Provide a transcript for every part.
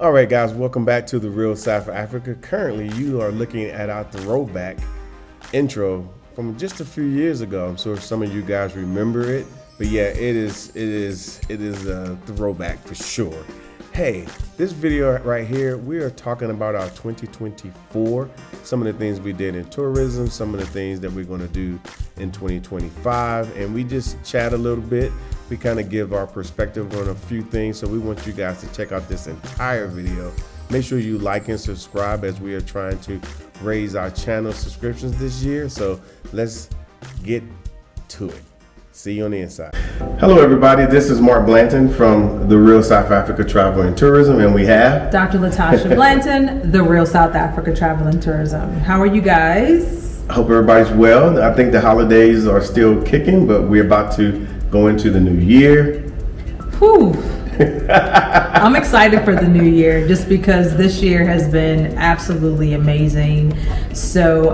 All right, guys, welcome back to The Real South Africa. Currently, you are looking at our throwback intro from just a few years ago. I'm sure some of you guys remember it, but yeah, it is a throwback for sure. Hey, this video right here, we are talking about our 2024, some of the things we did in tourism, some of the things that we're going to do in 2025, and we just chat a little bit. We kind of give our perspective on a few things, so we want you guys to check out this entire video. Make sure you like and subscribe as we are trying to raise our channel subscriptions this year. So let's get to it. See you on the inside. Hello, everybody. This is Mark Blanton from The Real South Africa Travel and Tourism, and we have Dr. Latasha Blanton, The Real South Africa Travel and Tourism. How are you guys? I hope everybody's well. I think the holidays are still kicking, but we're about to go into the new year. Whew. I'm excited for the new year just because this year has been absolutely amazing. So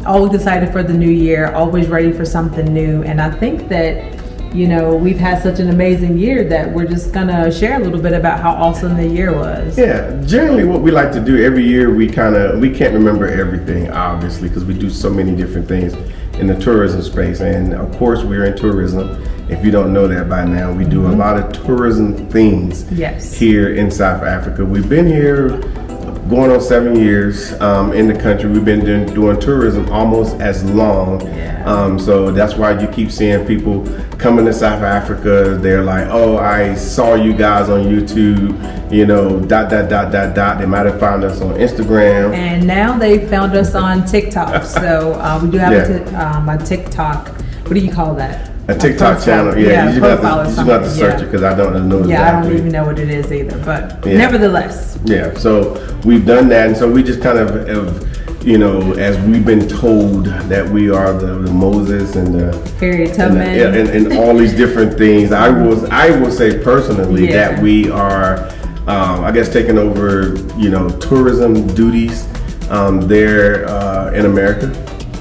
always excited for the new year, always ready for something new. And I think that, you know, we've had such an amazing year that we're just gonna share a little bit about how awesome the year was. Yeah, generally what we like to do every year, we can't remember everything, obviously, because we do so many different things in the tourism space. And of course, we're in tourism. If you don't know that by now, we do a lot of tourism things here in South Africa. We've been here going on 7 years in the country. We've been doing tourism almost as long. So that's why you keep seeing people coming to South Africa. They're like, oh, I saw you guys on YouTube, you know, ... They might have found us on Instagram. And now they found us on TikTok. So we do have a TikTok. What do you call that? A TikTok channel, you just have to search it because I don't know exactly. Yeah, I don't even know what it is either, but nevertheless. Yeah, so we've done that, and so we just kind of, you know, as we've been told that we are the Moses and the Harriet Tubman and all these different things. I will say personally that we are, I guess, taking over, you know, tourism duties there in America.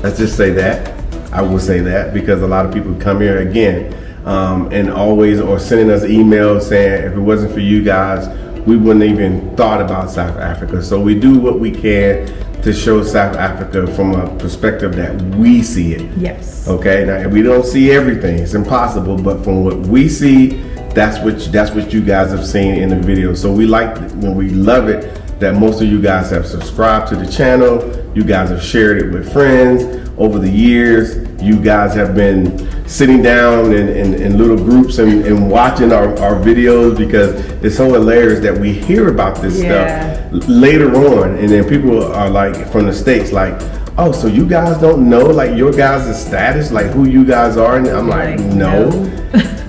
Let's just say that. I will say that because a lot of people come here again and always are sending us emails saying if it wasn't for you guys, we wouldn't even thought about South Africa. So we do what we can to show South Africa from a perspective that we see it. Yes. Okay. Now we don't see everything; it's impossible. But from what we see, that's what you guys have seen in the video. So we love it that most of you guys have subscribed to the channel. You guys have shared it with friends. Over the years, you guys have been sitting down in little groups and watching our videos because it's so hilarious that we hear about this stuff later on. And then people are like, from the States, like, oh, so you guys don't know like your guys' status, like who you guys are? And I'm like, no.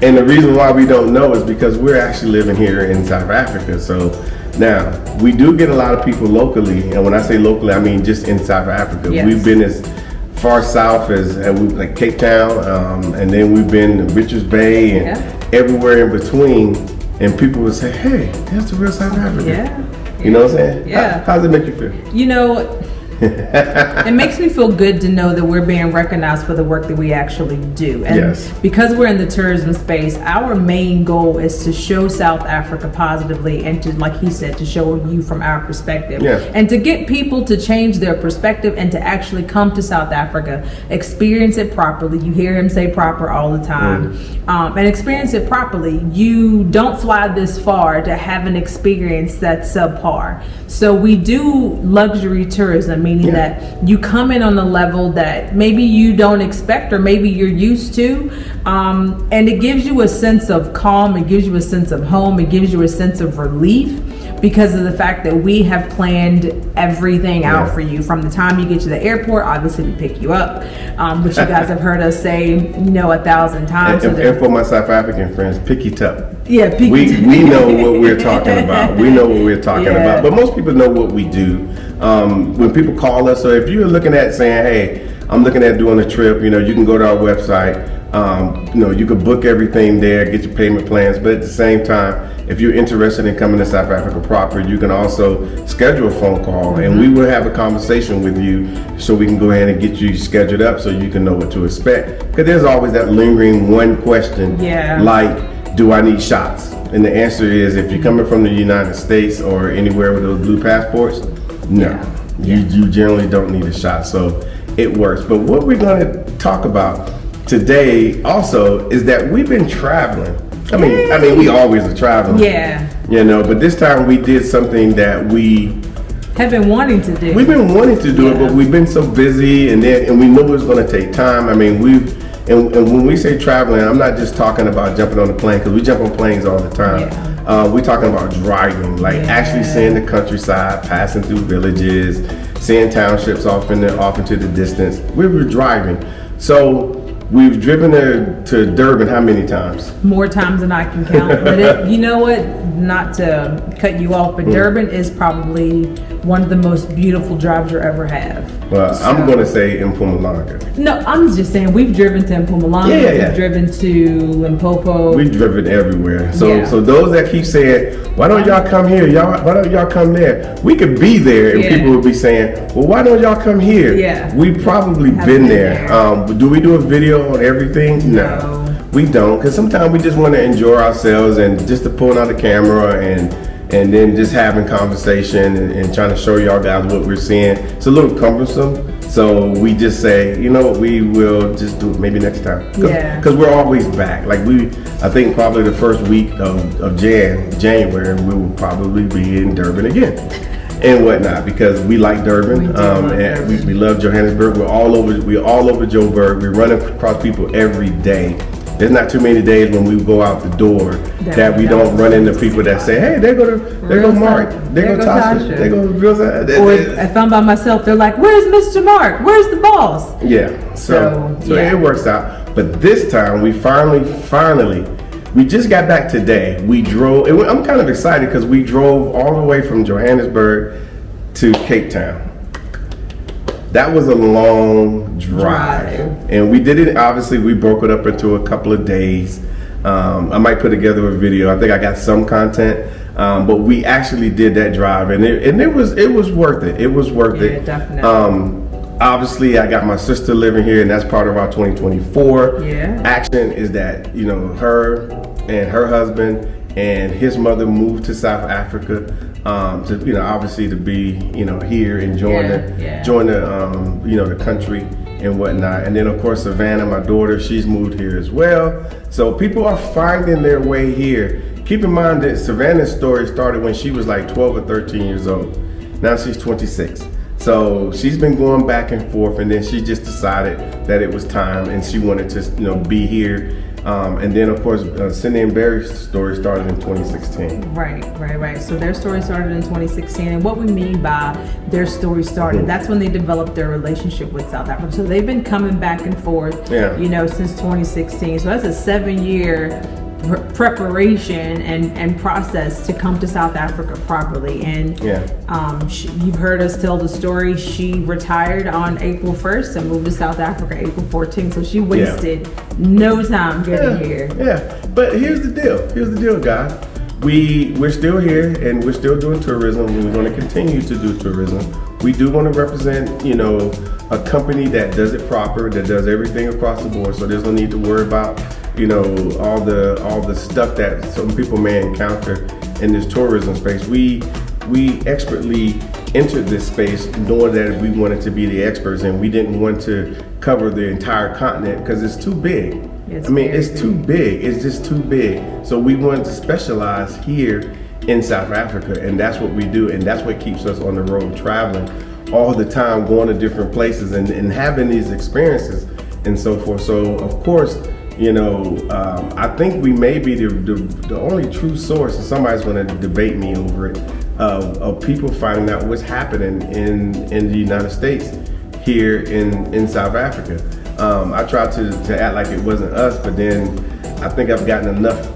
And the reason why we don't know is because we're actually living here in South Africa. So now, we do get a lot of people locally. And when I say locally, I mean just in South Africa. We've been as far south as like Cape Town, and then we've been to Richards Bay and everywhere in between. And people would say, hey, that's the real South Africa. You know what I'm saying? How does it make you feel? You know, it makes me feel good to know that we're being recognized for the work that we actually do. And because we're in the tourism space, our main goal is to show South Africa positively and to, like he said, to show you from our perspective. And to get people to change their perspective and to actually come to South Africa, experience it properly. You hear him say proper all the time. And experience it properly. You don't fly this far to have an experience that's subpar. So we do luxury tourism, meaning that you come in on a level that maybe you don't expect or maybe you're used to, and it gives you a sense of calm, it gives you a sense of home, it gives you a sense of relief because of the fact that we have planned everything out for you from the time you get to the airport. Obviously we pick you up, which you guys have heard us say, you know, 1,000 times. And for my South African friends, pick it up. Yeah, we know what we're talking about. We know what we're talking about. But most people know what we do. When people call us, so if you're looking at saying, hey, I'm looking at doing a trip, you know, you can go to our website. You know, you can book everything there, get your payment plans. But at the same time, if you're interested in coming to South Africa proper, you can also schedule a phone call and we will have a conversation with you so we can go ahead and get you scheduled up so you can know what to expect. Because there's always that lingering one question, like, do I need shots? And the answer is, if you're coming from the United States or anywhere with those blue passports, no, you generally don't need a shot. So it works. But what we're going to talk about today also is that we've been traveling. I mean, we always are traveling. Yeah. You know, but this time we did something that we have been wanting to do. We've been wanting to do it, but we've been so busy, and we know it's going to take time. I mean, and when we say traveling, I'm not just talking about jumping on a plane, because we jump on planes all the time. Yeah. We're talking about driving, like actually seeing the countryside, passing through villages, seeing townships off into the distance. We were driving. So we've driven to Durban how many times? More times than I can count. But you know what? Not to cut you off, but Durban is probably one of the most beautiful drives you'll ever have. Well, so, I'm going to say Mpumalanga. No, I'm just saying we've driven to Mpumalanga. We've driven to Limpopo. We've driven everywhere. So those that keep saying, why don't y'all come here? Why don't y'all come there? We could be there, and people would be saying, well, why don't y'all come here? Yeah. We've probably been there. Do we do a video on everything? No. We don't, because sometimes we just want to enjoy ourselves and just to pull out the camera and then just having conversation and trying to show y'all guys what we're seeing. It's a little cumbersome, so we just say, you know what, we will just do it maybe next time. Because we're always back. Like I think probably the first week of January, we will probably be in Durban again. And whatnot, because we like Durban, and we love Johannesburg. We're all over Joburg. We're running across people every day. There's not too many days when we go out the door that we don't run into people that say, hey, there go Mark, there go Tasha, there go Rosa. Or if I'm by myself, they're like, where's Mr. Mark? Where's the boss? Yeah, so it works out. But this time we finally, we just got back today. We drove, and I'm kind of excited because we drove all the way from Johannesburg to Cape Town. That was a long drive. And we did it, obviously we broke it up into a couple of days. I might put together a video. I think I got some content, but we actually did that drive, and it was worth it. It was worth it. Yeah, definitely. Obviously I got my sister living here, and that's part of our 2024 action, is that, you know, her and her husband and his mother moved to South Africa, to, you know, obviously to be, you know, here and join the you know, the country and whatnot. And then of course Savannah, my daughter, she's moved here as well. So people are finding their way here. Keep in mind that Savannah's story started when she was like 12 or 13 years old. Now she's 26. So she's been going back and forth, and then she just decided that it was time, and she wanted to, you know, be here. And then of course, Cindy and Barry's story started in 2016. Right. So their story started in 2016, and what we mean by their story started, that's when they developed their relationship with South Africa. So they've been coming back and forth, you know, since 2016. So that's a 7-year preparation and process to come to South Africa properly. And you've heard us tell the story. She retired on April 1st and moved to South Africa April 14th. So she wasted no time getting here. But here's the deal, guys. We're still here, and we're still doing tourism, and we're going to continue to do tourism. We do want to represent, you know, a company that does it proper, that does everything across the board. So there's no need to worry about, you know, all the stuff that some people may encounter in this tourism space. We expertly entered this space knowing that we wanted to be the experts, and we didn't want to cover the entire continent because it's too big. It's too big. It's just too big. So we wanted to specialize here in South Africa, and that's what we do, and that's what keeps us on the road traveling all the time, going to different places and having these experiences and so forth. So of course, you know, I think we may be the only true source, and somebody's going to debate me over it, of people finding out what's happening in the United States here in South Africa. I tried to act like it wasn't us, but then I think I've gotten enough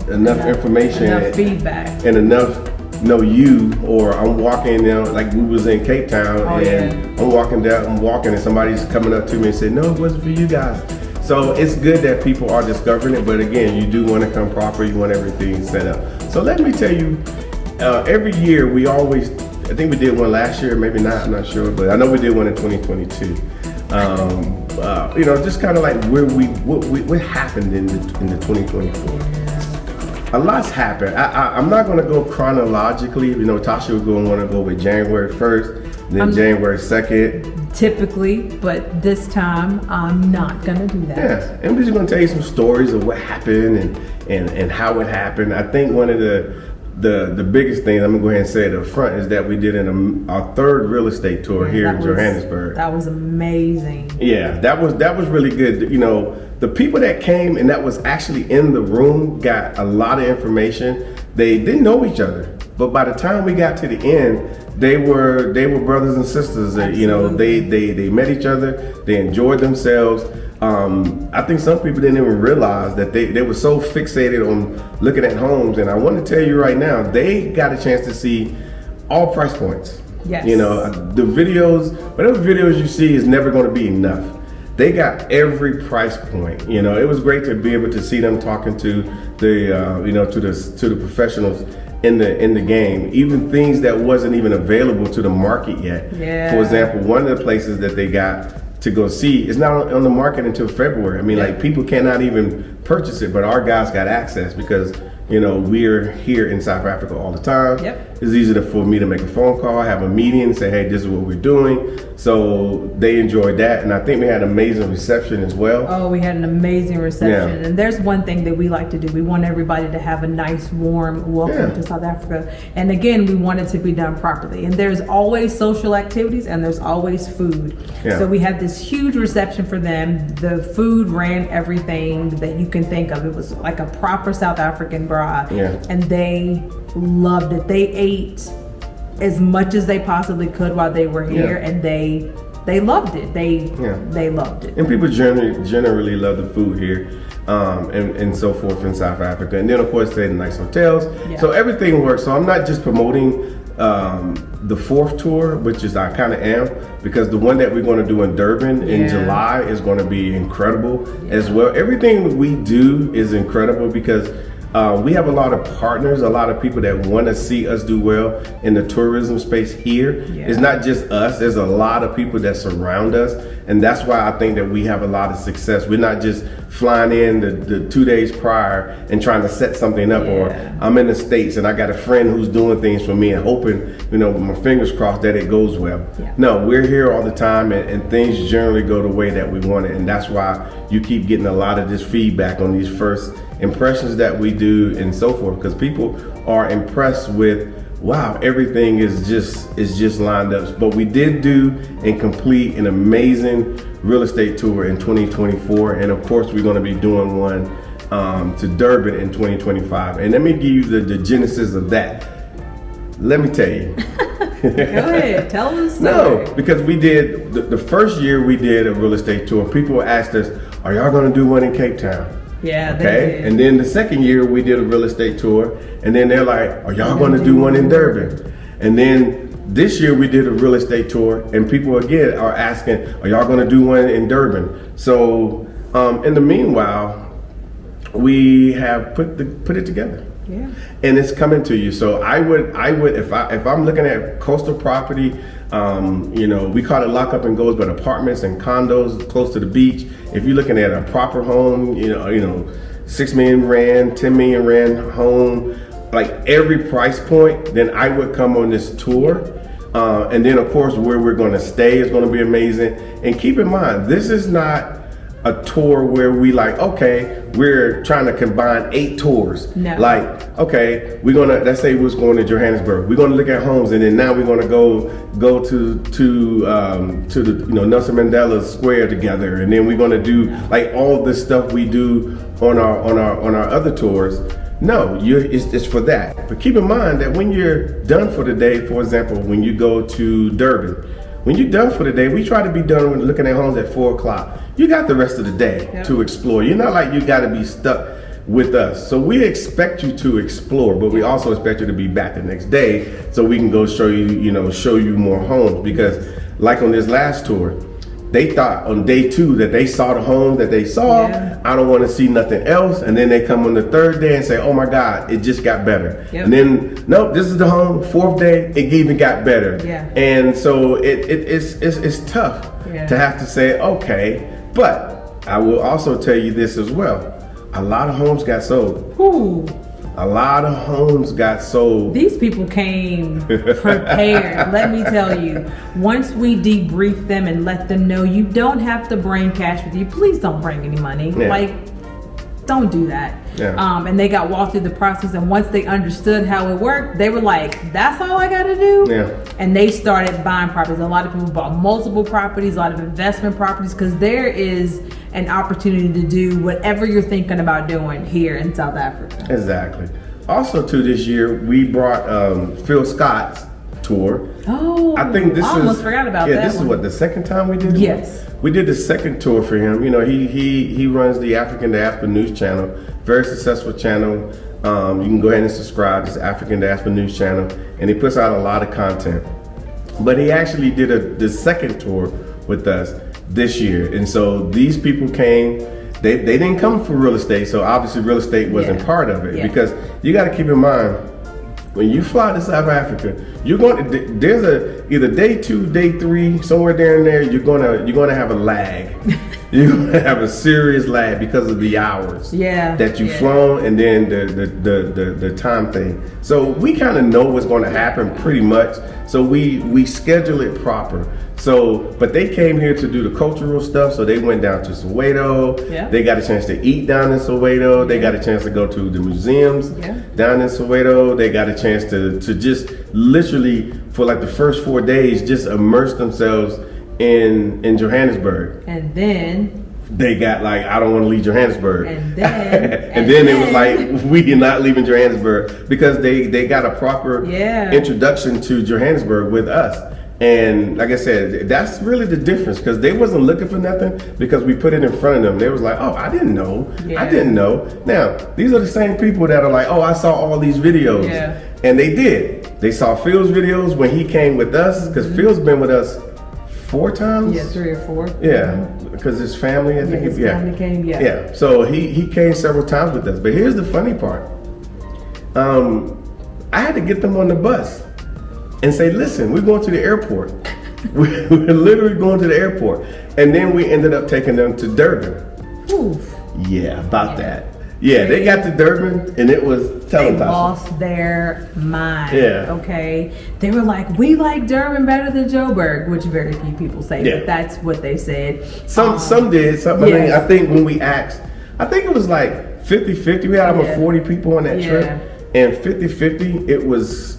information, enough feedback, and enough you, or I'm walking down, like we was in Cape Town, I'm walking, and somebody's coming up to me and said, no, it wasn't for you guys. So it's good that people are discovering it, but again, you do want to come proper, you want everything set up. So let me tell you, every year we always, I think we did one last year, maybe not, I'm not sure, but I know we did one in 2022. You know, just kind of like what happened in the 2024. A lot's happened. I'm not going to go chronologically. You know, Tasha was going to want to go with January 1st, then January 2nd. Typically, but this time I'm not going to do that. Yeah, I'm just going to tell you some stories of what happened and how it happened. I think one of the biggest things, I'm going to go ahead and say it up front, is that we did our third real estate tour here in Johannesburg. That was amazing. Yeah, that was really good. You know, the people that came and that was actually in the room got a lot of information. They didn't know each other, but by the time we got to the end, they were brothers and sisters. You know, they met each other. They enjoyed themselves. I think some people didn't even realize that they were so fixated on looking at homes. And I want to tell you right now, they got a chance to see all price points. Yes. You know, the videos, whatever videos you see is never going to be enough. They got every price point. You know, it was great to be able to see them talking to the to the professionals in the game, even things that wasn't even available to the market yet. Yeah. For example, one of the places that they got to go see is not on the market until February. I mean, like, people cannot even purchase it, but our guys got access because, you know, we're here in South Africa all the time. Yep. It's easy for me to make a phone call, have a meeting, say, hey, this is what we're doing. So they enjoyed that, and I think we had an amazing reception as well. Oh, we had an amazing reception. Yeah. And there's one thing that we like to do. We want everybody to have a nice, warm welcome to South Africa. And again, we want it to be done properly. And there's always social activities and there's always food. Yeah. So we had this huge reception for them. The food ran everything that you can think of. It was like a proper South African bride. Yeah. And they loved it. They ate as much as they possibly could while they were here, and they loved it. They loved it. And people generally love the food here, and so forth in South Africa. And then of course they had nice hotels. Yeah. So everything works. So I'm not just promoting the fourth tour, which is I kind of am, because the one that we're going to do in Durban in July is going to be incredible as well. Everything we do is incredible because we have a lot of partners, a lot of people that want to see us do well in the tourism space here. Yeah. It's not just us, there's a lot of people that surround us. And that's why I think that we have a lot of success. We're not just flying in the 2 days prior and trying to set something up, or I'm in the States and I got a friend who's doing things for me and hoping, you know, with my fingers crossed that it goes well. Yeah. No, we're here all the time, and things generally go the way that we want it. And that's why you keep getting a lot of this feedback on these first impressions that we do and so forth, because people are impressed with, wow, everything is just lined up. But we did do and complete an amazing real estate tour in 2024, and of course we're going to be doing one to Durban in 2025. And let me give you the genesis of that. Let me tell you. Go ahead, tell us. No, because we did the first year we did a real estate tour. People asked us, "Are y'all going to do one in Cape Town?" Yeah. Okay. And then the second year we did a real estate tour, and then they're like, "Are y'all going to do one in Durban?" And then this year we did a real estate tour, and people again are asking, "Are y'all going to do one in Durban?" So in the meanwhile, we have put it together. Yeah. And it's coming to you. So I would if I'm looking at coastal property, you know, we call it lock up and goes, but apartments and condos close to the beach. If you're looking at a proper home, you know, 6 million rand, 10 million rand home, like every price point, then I would come on this tour. And then of course where we're going to stay is going to be amazing. And keep in mind, this is not a tour where we like, okay, we're trying to combine 8 tours. No. Like, okay, let's say we're going to Johannesburg. We're going to look at homes, and then now we're going to go to the, you know, Nelson Mandela Square together, and then we're going to do like all the stuff we do on our other tours. No, it's for that. But keep in mind that when you're done for the day, for example, when you go to Durban, when you're done for the day, we try to be done with looking at homes at 4 o'clock. You got the rest of the day to explore. You're not like you got to be stuck with us. So we expect you to explore, but we also expect you to be back the next day so we can go show you more homes. Because like on this last tour, they thought on day 2 that they saw the home that they saw. Yeah. I don't want to see nothing else. And then they come on the 3rd day and say, oh my God, it just got better. Yep. And then, nope, this is the home. 4th day, it even got better. Yeah. And so it's tough to have to say, okay. But I will also tell you this as well. A lot of homes got sold. Ooh. A lot of homes got sold. These people came prepared. Let me tell you, once we debrief them and let them know you don't have to bring cash with you, please don't bring any money. Yeah. Like, don't do that. Yeah. And they got walked through the process, and once they understood how it worked, they were like, that's all I gotta do? Yeah. And they started buying properties. A lot of people bought multiple properties, a lot of investment properties, because there is an opportunity to do whatever you're thinking about doing here in South Africa. Exactly. Also, too, this year we brought Phil Scott's tour. Oh, I think this I almost forgot about that. Yeah, this is what, the second time we did it? Yes. We did the second tour for him. You know, he runs the African Diaspora News Channel, very successful channel. You can go ahead and subscribe to the African Diaspora News Channel, and he puts out a lot of content. But he actually did the second tour with us this year, and so these people came. They didn't come for real estate, so obviously real estate wasn't part of it, because you got to keep in mind, when you fly to South Africa, you're going to, there's either day 2, day 3, somewhere there and there, you're gonna have a lag. You're gonna have a serious lag because of the hours that you've flown, and then the time thing. So we kind of know what's going to happen pretty much. So we schedule it proper. So, but they came here to do the cultural stuff. So they went down to Soweto. Yeah. They got a chance to eat down in Soweto. They got a chance to go to the museums down in Soweto. They got a chance to just literally for like the first 4 days just immerse themselves in Johannesburg. And then they got like, I don't want to leave Johannesburg. And then and then it was like, we are not leaving Johannesburg, because they got a proper introduction to Johannesburg with us. And like I said, that's really the difference, because they wasn't looking for nothing, because we put it in front of them. They was like, oh, I didn't know. I didn't know. Now, these are the same people that are like, oh, I saw all these videos. And they did. They saw Phil's videos when he came with us, because Phil's been with us 4 times? Yeah, 3 or 4. Yeah, because his family, I think his family came, Yeah, so he came several times with us. But here's the funny part. I had to get them on the bus and say, listen, we're going to the airport. We're literally going to the airport. And then we ended up taking them to Durban. Oof. Yeah, about that. Yeah, they got to Durban, and it was They lost their mind. Okay, they were like, "We like Durban better than Joburg," which very few people say, but that's what they said. Some did. Some. I mean, I think when we asked, I think it was like 50-50. We had over 40 people on that trip, and 50-50. It was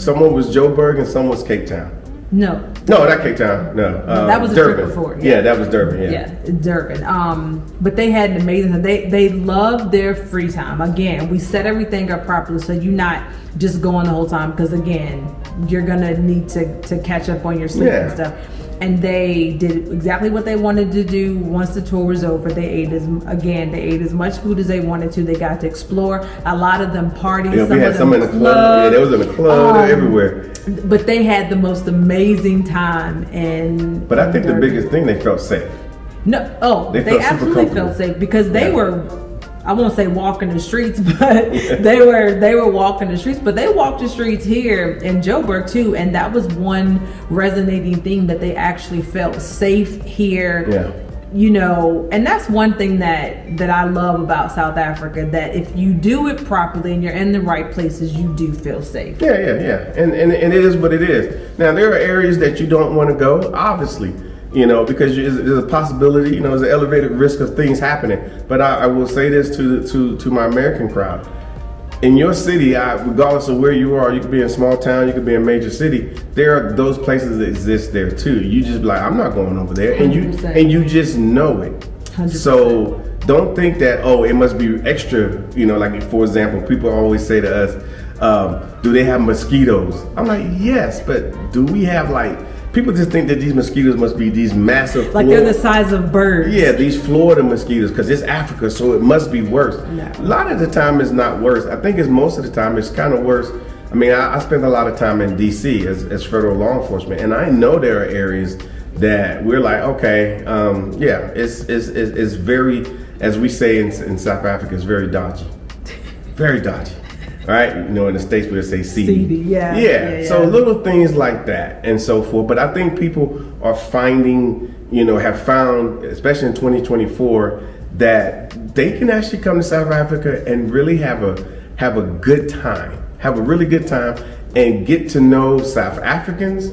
someone was Joburg and someone was Cape Town. No, not Cape Town. No, that was a Durban. trip before. Yeah, that was Durban. Yeah, Durban. But they had an amazing time. They loved their free time. Again, we set everything up properly, so you're not just going the whole time, because again, you're gonna need to catch up on your sleep and stuff. And they did exactly what they wanted to do. Once the tour was over, they ate as much food as they wanted to. They got to explore. A lot of them partied. Yeah, we had some in the club. Yeah, they was in the club. They're everywhere. But they had the most amazing time. But I think the biggest thing, they felt safe. They absolutely felt safe, because they were, I won't say walking the streets, but they were walking the streets. But they walked the streets here in Joburg too, and that was one resonating thing, that they actually felt safe here. You know, and that's one thing that I love about South Africa, that if you do it properly and you're in the right places, you do feel safe. Yeah. And it is what it is. Now, there are areas that you don't want to go, obviously, you know, because there's a possibility, you know, there's an elevated risk of things happening. But I will say this to my American crowd. In your city, regardless of where you are, you could be in a small town, you could be in a major city, there are those places that exist there too. You just be like, I'm not going over there. And you just know it. 100%. So don't think that, oh, it must be extra, you know, like for example, people always say to us, do they have mosquitoes? I'm like, yes, but do we have people just think that these mosquitoes must be these massive, like they're the size of birds. Yeah, these Florida mosquitoes, because it's Africa, so it must be worse. No. A lot of the time it's not worse. I think most of the time it's kind of worse. I mean, I spent a lot of time in DC as federal law enforcement, and I know there are areas that we're like, okay, it's very, as we say in South Africa, it's very dodgy. Very dodgy. Right, you know, in the States we would say seedy. Yeah. So little things like that and so forth. But I think people are have found, especially in 2024, that they can actually come to South Africa and really have have a good time, have a really good time, and get to know South Africans.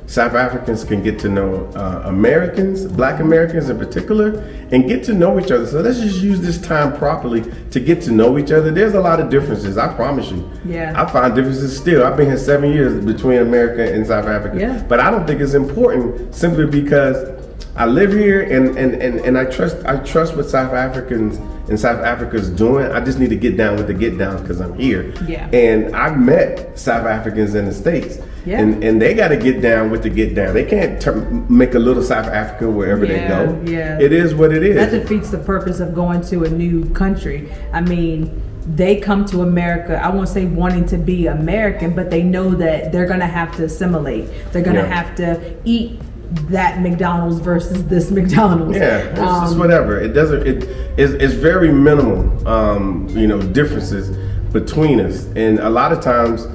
South Africans can get to know Americans, Black Americans in particular, and get to know each other. So let's just use this time properly to get to know each other. There's a lot of differences, I promise you. Yeah. I find differences still. I've been here 7 years between America and South Africa. Yeah. But I don't think it's important simply because I live here and I trust what South Africans and South Africa's doing. I just need to get down with the get downs because I'm here. Yeah. And I've met South Africans in the States. Yeah. And they got to get down with the get down. They can't make a little South Africa wherever they go. Yeah. It is what it is. That defeats the purpose of going to a new country. I mean, they come to America, I won't say wanting to be American, but they know that they're going to have to assimilate. They're going to have to eat that McDonald's versus this McDonald's. Yeah, it's just whatever. It's very minimal, differences between us. And a lot of times,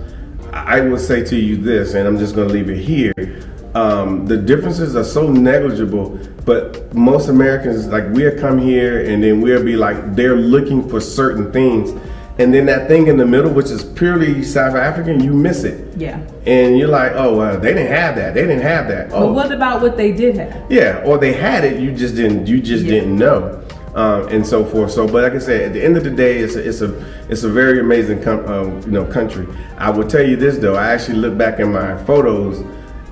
I will say to you this, and I'm just going to leave it here. The differences are so negligible, but most Americans, like, we'll come here and then we'll be like, they're looking for certain things. And then that thing in the middle, which is purely South African, you miss it. Yeah. And you're like, oh, well, they didn't have that. They didn't have that. But what about what they did have? Yeah, or they had it, you just didn't know. And so forth. So, but like I said, at the end of the day, it's a very amazing country. I will tell you this though. I actually looked back in my photos,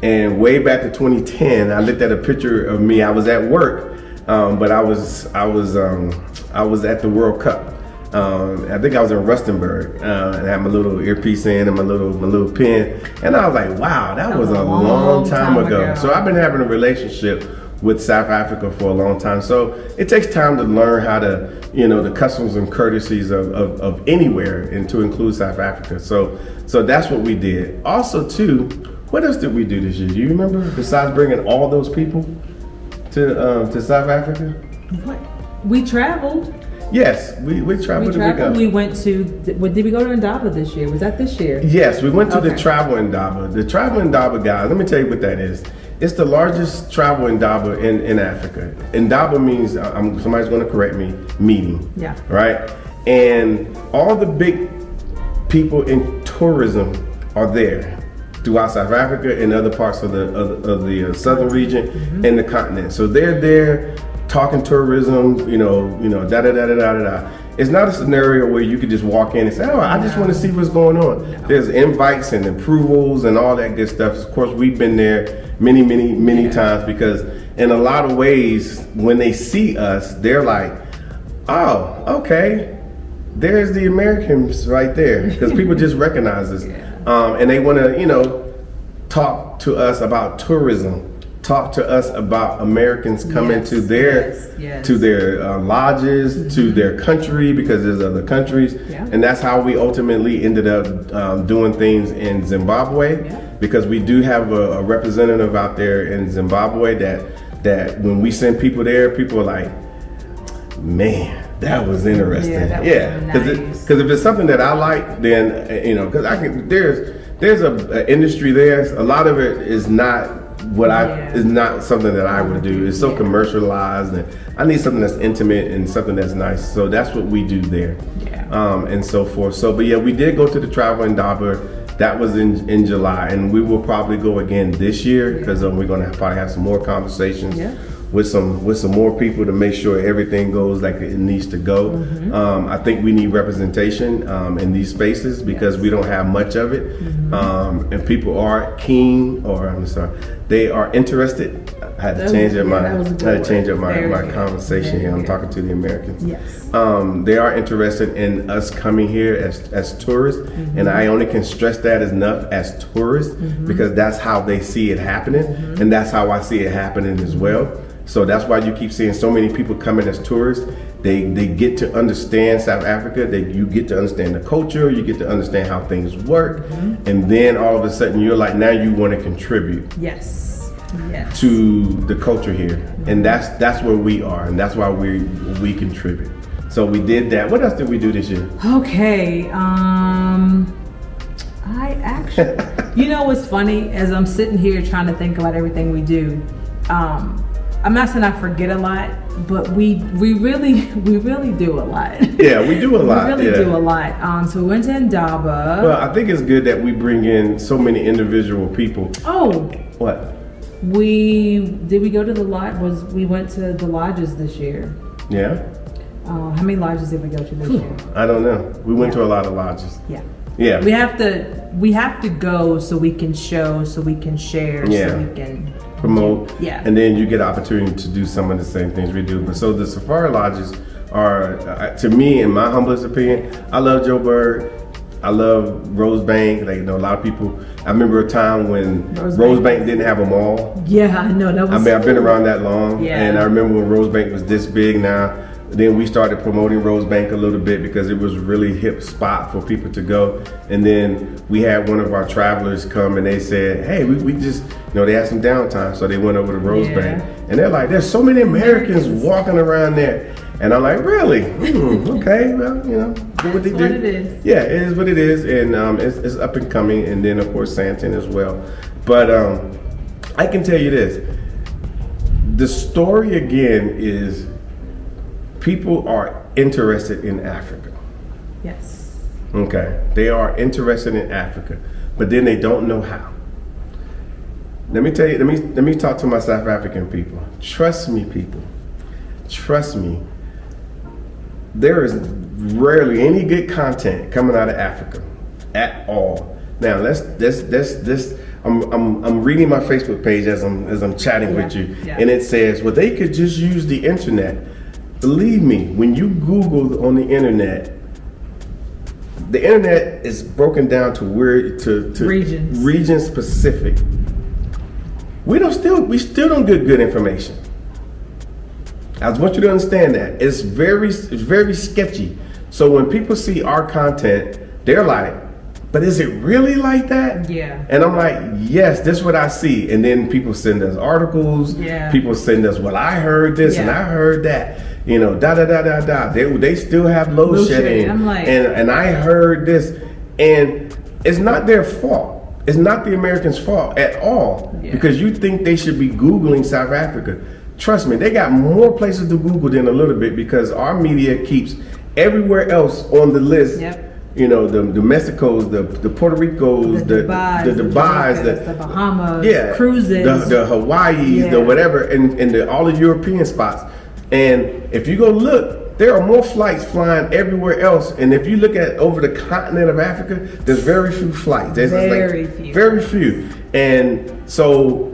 and way back in 2010, I looked at a picture of me. I was at work, but I was at the World Cup. I think I was in Rustenburg, and I had my little earpiece in and my little pen, and I was like, wow, that was a long time ago. So I've been having a relationship with South Africa for a long time. So it takes time to learn how to, the customs and courtesies of anywhere, and to include South Africa. So that's what we did. Also too, what else did we do this year? Do you remember, besides bringing all those people to South Africa? What? We traveled. Yes, we traveled. We went to, did we go to Indaba this year? Was that this year? Yes, we went to the Travel Indaba. The Travel Indaba, guys, let me tell you what that is. It's the largest travel Indaba in Africa. Indaba means, somebody's going to correct me, meeting. Yeah. Right? And all the big people in tourism are there throughout South Africa and other parts of the southern region and the continent. So they're there talking tourism, da-da-da-da-da-da. It's not a scenario where you could just walk in and say, oh, I just want to see what's going on. No. There's invites and approvals and all that good stuff. Of course, we've been there many times, because in a lot of ways, when they see us, they're like, oh, okay, there's the Americans right there. Because people just recognize us. And they want to, talk to us about tourism. Talk to us about Americans coming to their lodges, to their country, because there's other countries, and that's how we ultimately ended up doing things in Zimbabwe, because we do have a representative out there in Zimbabwe that when we send people there, people are like, man, that was interesting. Because if it's something that I like, then because there's a industry there. A lot of it is not. Is not something that I would do. It's so commercialized, and I need something that's intimate and something that's nice. So that's what we do there, and so forth. So, but yeah, we did go to the Travel Indaba. That was in July, and we will probably go again this year, because we're going to probably have some more conversations with some more people to make sure everything goes like it needs to go. I think we need representation in these spaces, because we don't have much of it, and people are keen, or they are interested. I had to change up my conversation here. I'm talking to the Americans. Yes. They are interested in us coming here as tourists, and I only can stress that enough, as tourists, because that's how they see it happening, and that's how I see it happening as well. So that's why you keep seeing so many people coming as tourists. They get to understand South Africa. You get to understand the culture. You get to understand how things work, and then all of a sudden you're like, now you want to contribute. Yes. To the culture here, and that's where we are, and that's why we contribute. So we did that. What else did we do this year? Okay. I actually, what's funny? As I'm sitting here trying to think about everything we do, I'm not saying I forget a lot, but we really do a lot. Yeah, we do a lot. We really do a lot. So we went to Indaba. Well, I think it's good that we bring in so many individual people. Oh. What? We go to the lodge? We went to the lodges this year. Yeah. How many lodges did we go to this year? I don't know. We went to a lot of lodges. Yeah. Yeah. We have to go so we can show, so we can share, so we can promote. Yeah. And then you get opportunity to do some of the same things we do. But so the safari lodges are, to me, in my humblest opinion, I love Joburg. I love Rosebank. Like, a lot of people. I remember a time when Rosebank didn't have a mall. Yeah, I know. That was. I've been around that long, Yeah. and I remember when Rosebank was this big. Now, then we started promoting Rosebank a little bit because it was a really hip spot for people to go. And then we had one of our travelers come and they said, "Hey, we just, they had some downtime, so they went over to Rosebank, and they're like, there's so many Americans walking around there." And I'm like, really? Okay, well, do what they do. What it is. Yeah, it is what it is, and it's up and coming. And then of course Santon as well. But I can tell you this: the story again is people are interested in Africa. Yes. Okay, they are interested in Africa, but then they don't know how. Let me tell you. Let me talk to my South African people. Trust me, people. Trust me. There is rarely any good content coming out of Africa at all. Now let's I'm reading my Facebook page as I'm chatting with you, and it says, well, they could just use the internet. Believe me, when you Google on the internet is broken down to region specific. We still don't get good information. I just want you to understand that it's very sketchy. So when people see our content, they're like, but is it really like that? Yeah. And I'm like, yes, this is what I see. And then people send us articles. Yeah. People send us, well, I heard this and I heard that. They still have load shedding. I'm like, and I heard this. And it's not their fault. It's not the Americans' fault at all. Yeah. Because you think they should be Googling South Africa. Trust me, they got more places to Google than a little bit, because our media keeps everywhere else on the list. Yep. The Mexicos, the Puerto Ricos, the Dubais, the Bahamas, cruises, the Hawaiis, the whatever, and all the European spots. And if you go look, there are more flights flying everywhere else. And if you look at over the continent of Africa, there's very few flights. There's very few. And so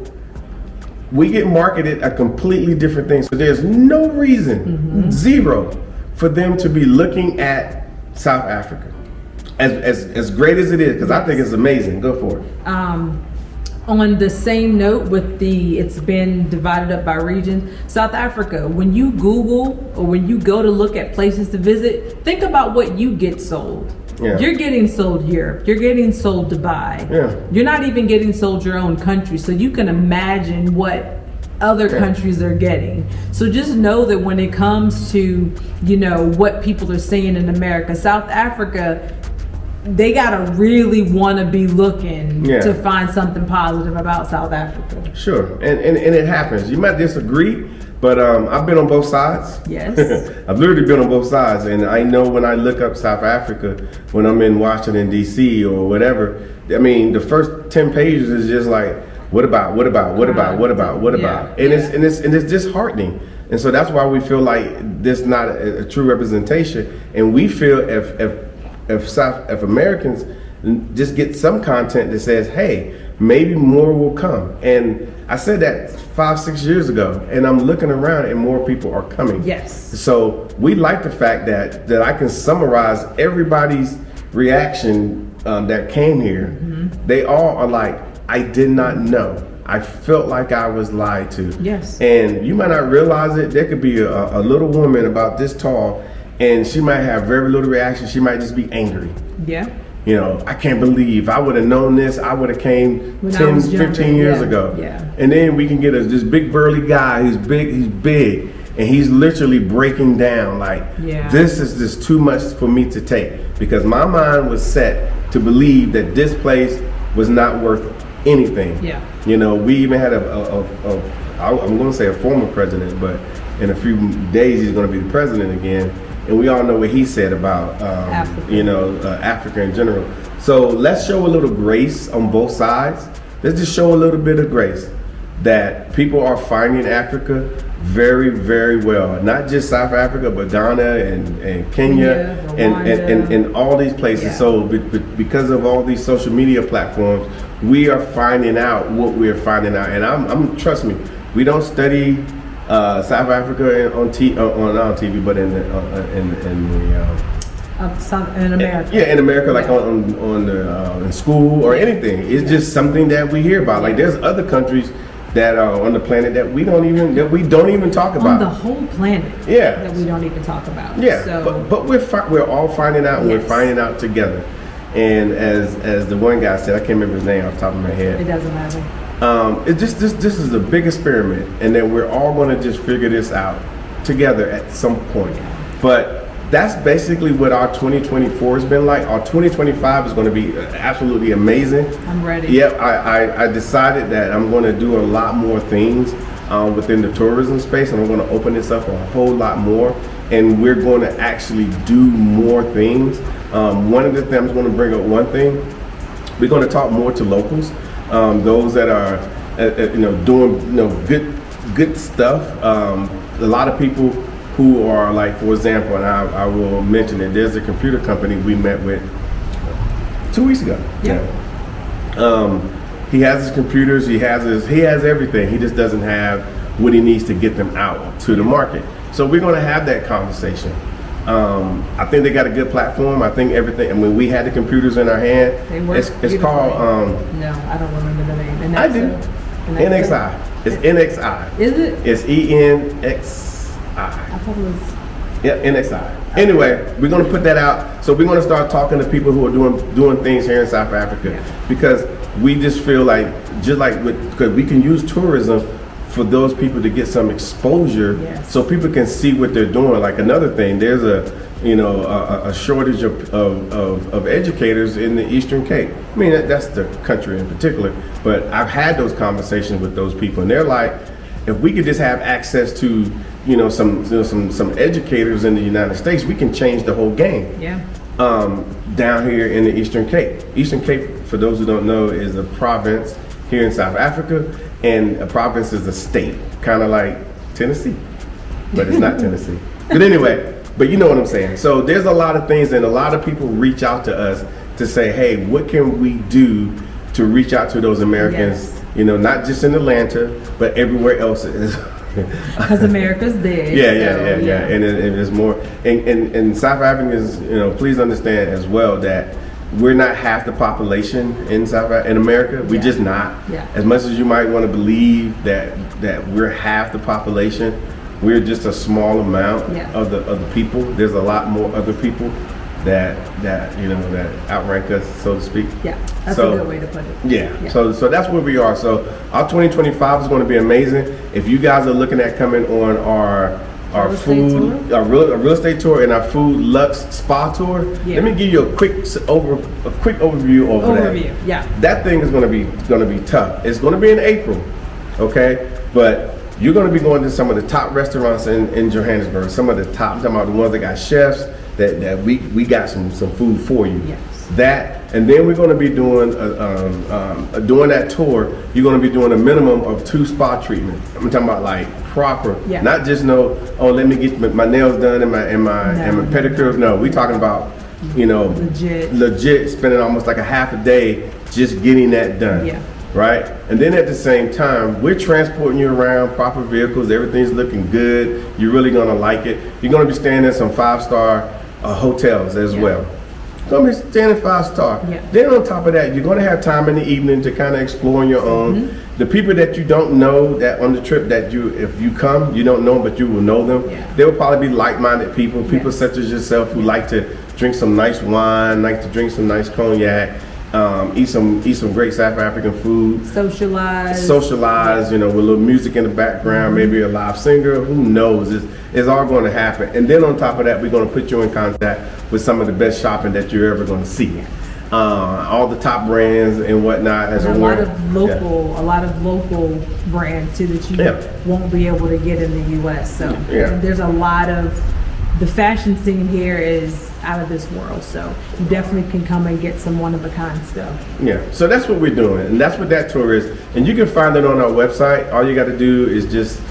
we get marketed a completely different thing. So there's no reason, zero, for them to be looking at South Africa. As great as it is, because I think it's amazing. Go for it. On the same note, it's been divided up by region. South Africa, when you Google or when you go to look at places to visit, think about what you get sold. Yeah. You're getting sold Europe. You're getting sold Dubai. Yeah. You're not even getting sold your own country. So you can imagine what other countries are getting. So just know that when it comes to, what people are saying in America, South Africa, they gotta really want to be looking to find something positive about South Africa. Sure, and it happens. You might disagree, but I've been on both sides. Yes. I've literally been on both sides, and I know when I look up South Africa, when I'm in Washington, D.C. or whatever, I mean, the first 10 pages is just like, what about? And it's disheartening. And so that's why we feel like this is not a true representation. And we feel if Americans just get some content that says, hey, maybe more will come. And I said that 5-6 years ago, and I'm looking around and more people are coming. Yes. So we like the fact that I can summarize everybody's reaction that came here. They all are like, I did not know. I felt like I was lied to. Yes. And you might not realize it. There could be a little woman about this tall, and she might have very little reaction. She might just be angry. Yeah. I can't believe I would have known this. I would have came when 10, 15 years ago. Yeah. And then we can get this big burly guy who's big, and he's literally breaking down like, this is just too much for me to take, because my mind was set to believe that this place was not worth anything. Yeah. You know, we even had I'm going to say a former president, but in a few days he's going to be the president again. And we all know what he said about, Africa. you know, Africa in general. So let's show a little grace on both sides. Let's just show a little bit of grace that people are finding Africa very, very well. Not just South Africa, but Ghana and Kenya and all these places. Yeah. So because of all these social media platforms, we are finding out what we're finding out. And I'm trust me, we don't study South Africa on our TV, but in America. In America, like in school or anything. It's just something that we hear about. Like there's other countries that are on the planet that we don't even talk about. On the whole planet. Yeah. That we don't even talk about. Yeah. So, but we're all finding out, and we're finding out together. And as the one guy said, I can't remember his name off the top of my head. It doesn't matter. It's just this is a big experiment, and that we're all going to just figure this out together at some point. But that's basically what our 2024 has been like. Our 2025 is going to be absolutely amazing. I'm ready. Yep, I decided that I'm going to do a lot more things within the tourism space, and I'm going to open this up a whole lot more, and we're going to actually do more things. One of the things, I'm going to bring up one thing, we're going to talk more to locals, those that are doing good stuff. A lot of people who are like, for example, and I will mention it, there's a computer company we met with 2 weeks ago. Yeah. He has his computers, he has everything. He just doesn't have what he needs to get them out to the market. So we're going to have that conversation. I think they got a good platform. I think everything. I mean, we had the computers in our hand. They work it's called. No, I don't remember the name. I do. NXI. It's NXI. Is it? It's ENXI. I thought it was. Yeah, NXI. Anyway, we're going to put that out. So we're going to start talking to people who are doing things here in South Africa, because we just feel like, because we can use tourism for those people to get some exposure, so people can see what they're doing. Like another thing, there's a shortage of educators in the Eastern Cape. I mean, that's the country in particular, but I've had those conversations with those people, and they're like, if we could just have access to some educators in the United States, we can change the whole game. Yeah. Down here in the Eastern Cape. Eastern Cape, for those who don't know, is a province here in South Africa, and a province is a state, kind of like Tennessee, but it's not Tennessee. But anyway, but you know what I'm saying. So there's a lot of things, and a lot of people reach out to us to say, hey, what can we do to reach out to those Americans, not just in Atlanta, but everywhere else. Because America's there. Yeah. And there's more. And South Africans, please understand as well that we're not half the population in America. We're just not. Yeah. As much as you might want to believe that we're half the population, we're just a small amount of the people. There's a lot more other people that outrank us, so to speak. Yeah, that's a good way to put it. Yeah. So that's where we are. So our 2025 is going to be amazing. If you guys are looking at coming on our real estate tour and our food luxe spa tour, let me give you a quick overview over that. Yeah. That thing is going to be tough. It's going to be in April, okay? But you're going to be going to some of the top restaurants in Johannesburg. Some of the top, I'm talking about the ones that got chefs. That we got some food for you. Yes. That, and then we're going to be doing during that tour. You're going to be doing a minimum of 2 spa treatments. I'm talking about like proper, not just let me get my nails done and my pedicures. No, we're talking about legit spending almost like a half a day just getting that done. Yeah. Right? And then at the same time, we're transporting you around, proper vehicles, everything's looking good. You're really gonna like it. You're gonna be staying in some 5-star hotels as well. You're gonna be staying in 5-star. Yeah. Then on top of that, you're gonna have time in the evening to kind of explore on your own. The people that you don't know that on the trip that if you come, you don't know them, but you will know them. Yeah. They will probably be like-minded people such as yourself who like to drink some nice wine, like to drink some nice cognac. Eat some great South African food. Socialize, with a little music in the background, maybe a live singer. Who knows? It's all going to happen. And then on top of that, we're going to put you in contact with some of the best shopping that you're ever going to see. all the top brands and whatnot. As a lot of local brands too that you won't be able to get in the U.S. So there's a lot of, the fashion scene here is out of this world. So you definitely can come and get some one-of-a-kind stuff. Yeah, so that's what we're doing, and that's what that tour is. And you can find it on our website. All you got to do is just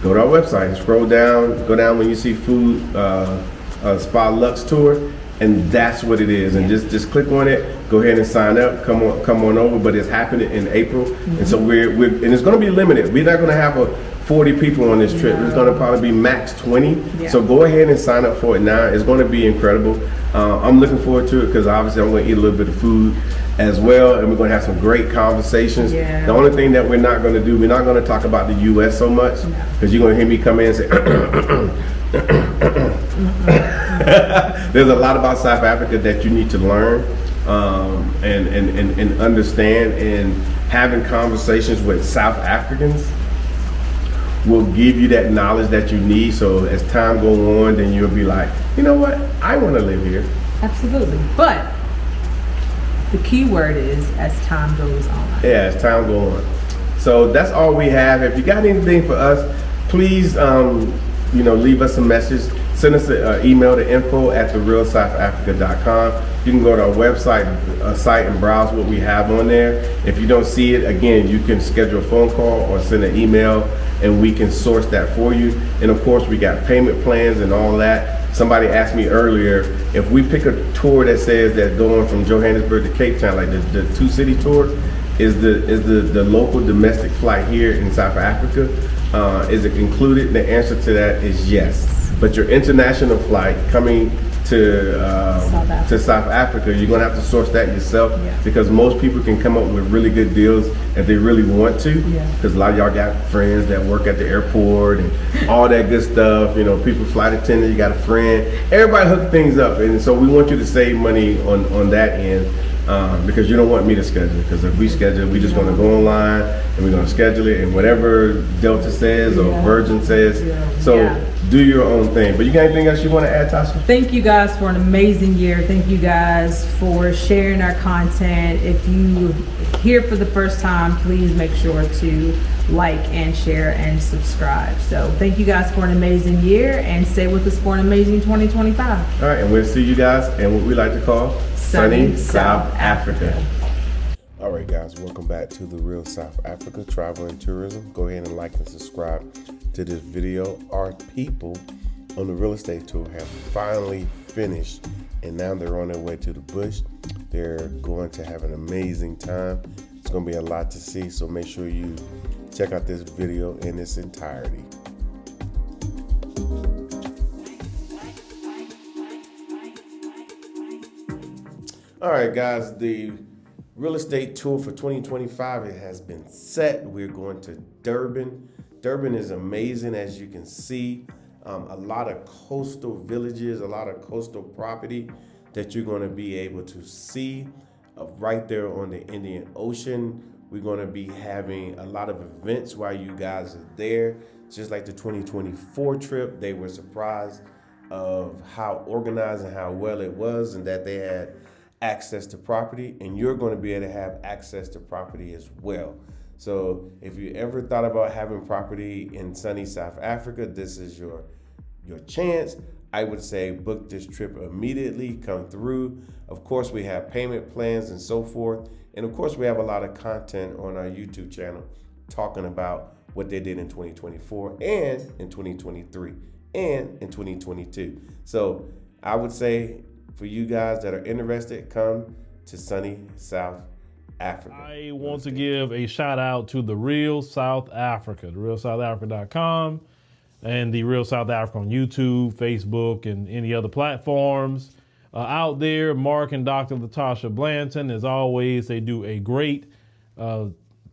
go to our website and scroll down, go down when you see food, Spa Luxe Tour, and that's what it is. And just click on it, go ahead and sign up, come on over. But it's happening in April, and so we're and it's going to be limited. We're not going to have 40 people on this trip. It's going to probably be max 20. So go ahead and sign up for it now. It's going to be incredible. I'm looking forward to it because obviously I'm going to eat a little bit of food as well, and we're going to have some great conversations. The only thing that we're not going to do, we're not going to talk about the U.S. so much, because you're going to hear me come in and say, there's a lot about South Africa that you need to learn and understand, and having conversations with South Africans will give you that knowledge that you need. So as time goes on, then you'll be like, you know what, I want to live here. Absolutely. But the key word is as time goes on. Yeah, as time goes on. So that's all we have. If you got anything for us, please leave us a message. Send us an email to info@therealsouthafrica.com. You can go to our website site and browse what we have on there. If you don't see it, again, you can schedule a phone call or send an email, and we can source that for you. And of course, we got payment plans and all that. Somebody asked me earlier, if we pick a tour that says that going from Johannesburg to Cape Town, like the two-city tour, is the local domestic flight here in South Africa, is it included? The answer to that is yes. But your international flight coming to South Africa, you're gonna have to source that yourself, because most people can come up with really good deals if they really want to. Because a lot of y'all got friends that work at the airport and all that good stuff. You know, people, flight attendant, you got a friend. Everybody hook things up, and so we want you to save money on that end. Because you don't want me to schedule it, because if we schedule it, we're just going to go online and we're going to schedule it, and whatever Delta says or Virgin says. So do your own thing. But you got anything else you want to add, Tasha? Thank you guys for an amazing year. Thank you guys for sharing our content. If you here for the first time, please make sure to like and share and subscribe. So thank you guys for an amazing year, and stay with us for an amazing 2025. All right, and we'll see you guys in what we like to call sunny South Africa. All right, guys, welcome back to The Real South Africa Travel and Tourism. Go ahead and like and subscribe to this video. Our people on the real estate tour have finally finished, and now they're on their way to the bush. They're going to have an amazing time. It's going to be a lot to see, so make sure you check out this video in its entirety. All right, guys, the real estate tour for 2025, it has been set. We're going to Durban. Durban is amazing, as you can see. A lot of coastal villages, a lot of coastal property that you're going to be able to see right there on the Indian Ocean. We're going to be having a lot of events while you guys are there. Just like the 2024 trip, they were surprised of how organized and how well it was, and that they had access to property, and you're going to be able to have access to property as well. So if you ever thought about having property in sunny South Africa, this is your chance. I would say book this trip immediately, come through. Of course, we have payment plans and so forth. And of course, we have a lot of content on our YouTube channel talking about what they did in 2024 and in 2023 and in 2022. So I would say, for you guys that are interested, come to sunny South Africa. I want to give a shout out to The Real South Africa, therealsouthafrica.com, and The Real South Africa on YouTube, Facebook, and any other platforms out there. Mark and Dr. Latasha Blanton, as always, they do a great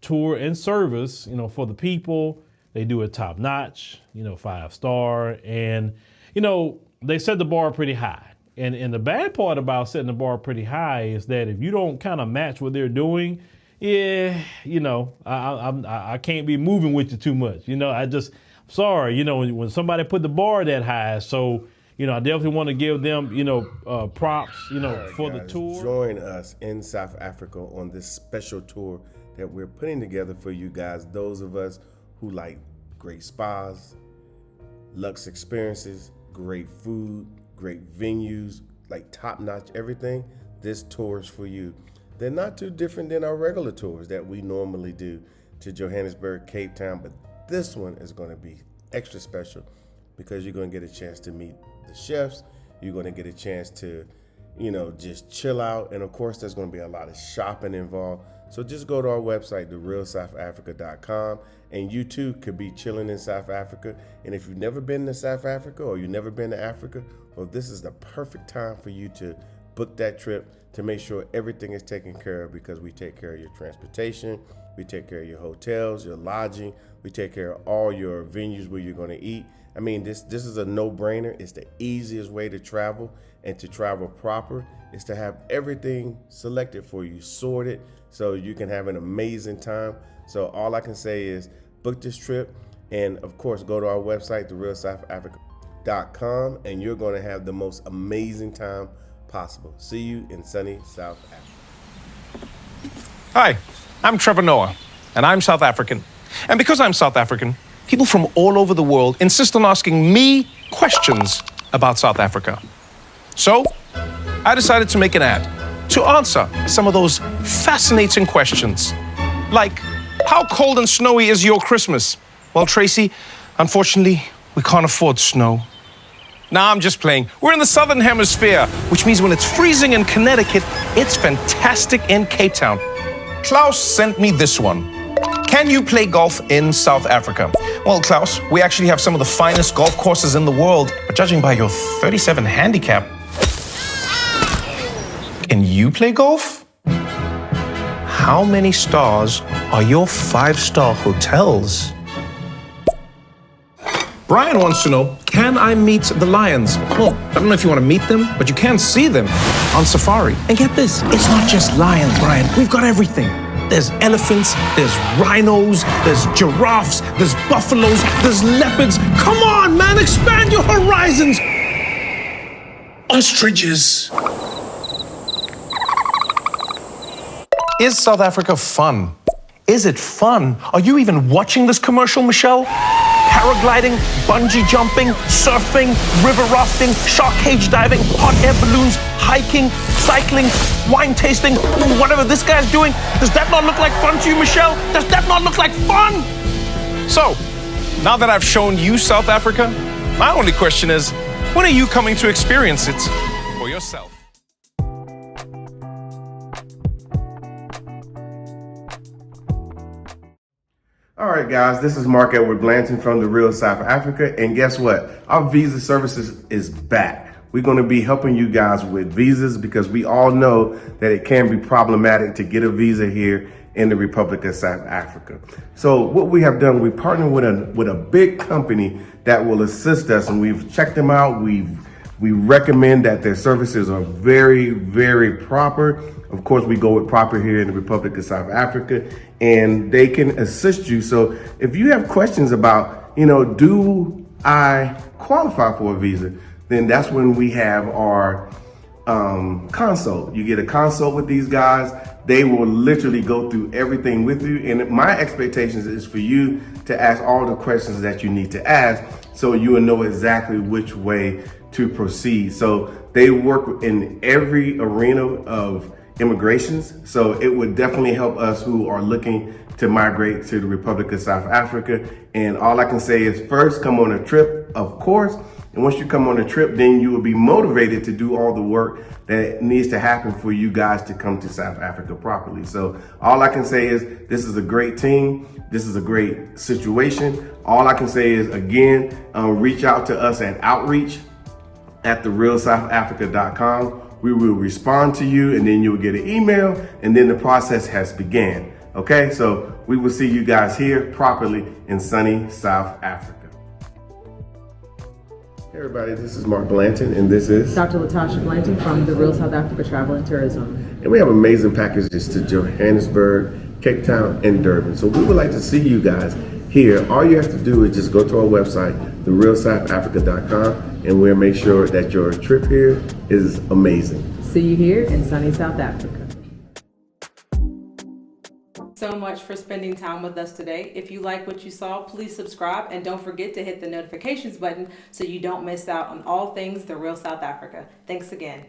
tour and service, for the people. They do it top notch, 5-star, and, they set the bar pretty high. And the bad part about setting the bar pretty high is that if you don't kind of match what they're doing, I can't be moving with you too much. Sorry, when somebody put the bar that high, so, I definitely want to give them, props, Right, for the guys, tour. join us in South Africa on this special tour that we're putting together for you guys. Those of us who like great spas, luxe experiences, great food, great venues, like top-notch everything. This tour is for you. They're not too different than our regular tours that we normally do to Johannesburg, Cape Town, but this one is going to be extra special because you're going to get a chance to meet the chefs. You're going to get a chance to, just chill out. And of course, there's going to be a lot of shopping involved. So just go to our website, therealsouthafrica.com, and you too could be chilling in South Africa. And if you've never been to South Africa or you've never been to Africa, well, this is the perfect time for you to book that trip to make sure everything is taken care of, because we take care of your transportation, we take care of your hotels, your lodging, we take care of all your venues where you're going to eat. I mean, this is a no-brainer. It's the easiest way to travel, and to travel proper is to have everything selected for you, sorted, so you can have an amazing time. So all I can say is book this trip, and of course, go to our website, therealsouthafrica.com, and you're going to have the most amazing time possible. See you in sunny South Africa. Hi, I'm Trevor Noah, and I'm South African. And because I'm South African, people from all over the world insist on asking me questions about South Africa. So, I decided to make an ad to answer some of those fascinating questions. Like, how cold and snowy is your Christmas? Well, Tracy, unfortunately, we can't afford snow. Nah, I'm just playing. We're in the Southern Hemisphere, which means when it's freezing in Connecticut, it's fantastic in Cape Town. Klaus sent me this one. Can you play golf in South Africa? Well, Klaus, we actually have some of the finest golf courses in the world, but judging by your 37 handicap, can you play golf? How many stars are your 5-star hotels? Brian wants to know, can I meet the lions? Well, I don't know if you want to meet them, but you can see them on safari. And get this, it's not just lions, Brian. We've got everything. There's elephants, there's rhinos, there's giraffes, there's buffaloes, there's leopards. Come on, man, expand your horizons. Ostriches. Is South Africa fun? Is it fun? Are you even watching this commercial, Michelle? Paragliding, bungee jumping, surfing, river rafting, shark cage diving, hot air balloons, hiking, cycling, wine tasting, whatever this guy's doing. Does that not look like fun to you, Michelle? Does that not look like fun? So, now that I've shown you South Africa, my only question is, when are you coming to experience it for yourself? All right, guys, this is Mark Edward Blanton from The Real South Africa. And guess what? Our visa services is back. We're going to be helping you guys with visas because we all know that it can be problematic to get a visa here in the Republic of South Africa. So what we have done, we partnered with a big company that will assist us, and we've checked them out. We recommend that their services are very, very proper. Of course, we go with proper here in the Republic of South Africa, and they can assist you. So if you have questions about, do I qualify for a visa? Then that's when we have our consult. You get a consult with these guys. They will literally go through everything with you. And my expectations is for you to ask all the questions that you need to ask so you will know exactly which way to proceed. So they work in every arena of immigrations. So it would definitely help us who are looking to migrate to the Republic of South Africa. And all I can say is first, come on a trip, of course. And once you come on a trip, then you will be motivated to do all the work that needs to happen for you guys to come to South Africa properly. So all I can say is this is a great team. This is a great situation. All I can say is, again, reach out to us at outreach@therealsouthafrica.com. We will respond to you, and then you'll get an email, and then the process has began. Okay, so we will see you guys here properly in sunny South Africa. Hey everybody, this is Mark Blanton, and this is Dr. Latasha Blanton from The Real South Africa Travel and Tourism. And we have amazing packages to Johannesburg, Cape Town, and Durban. So we would like to see you guys here. All you have to do is just go to our website, therealsouthafrica.com. and we'll make sure that your trip here is amazing. See you here in sunny South Africa. So much for spending time with us today. If you like what you saw, please subscribe and don't forget to hit the notifications button so you don't miss out on all things The Real South Africa. Thanks again.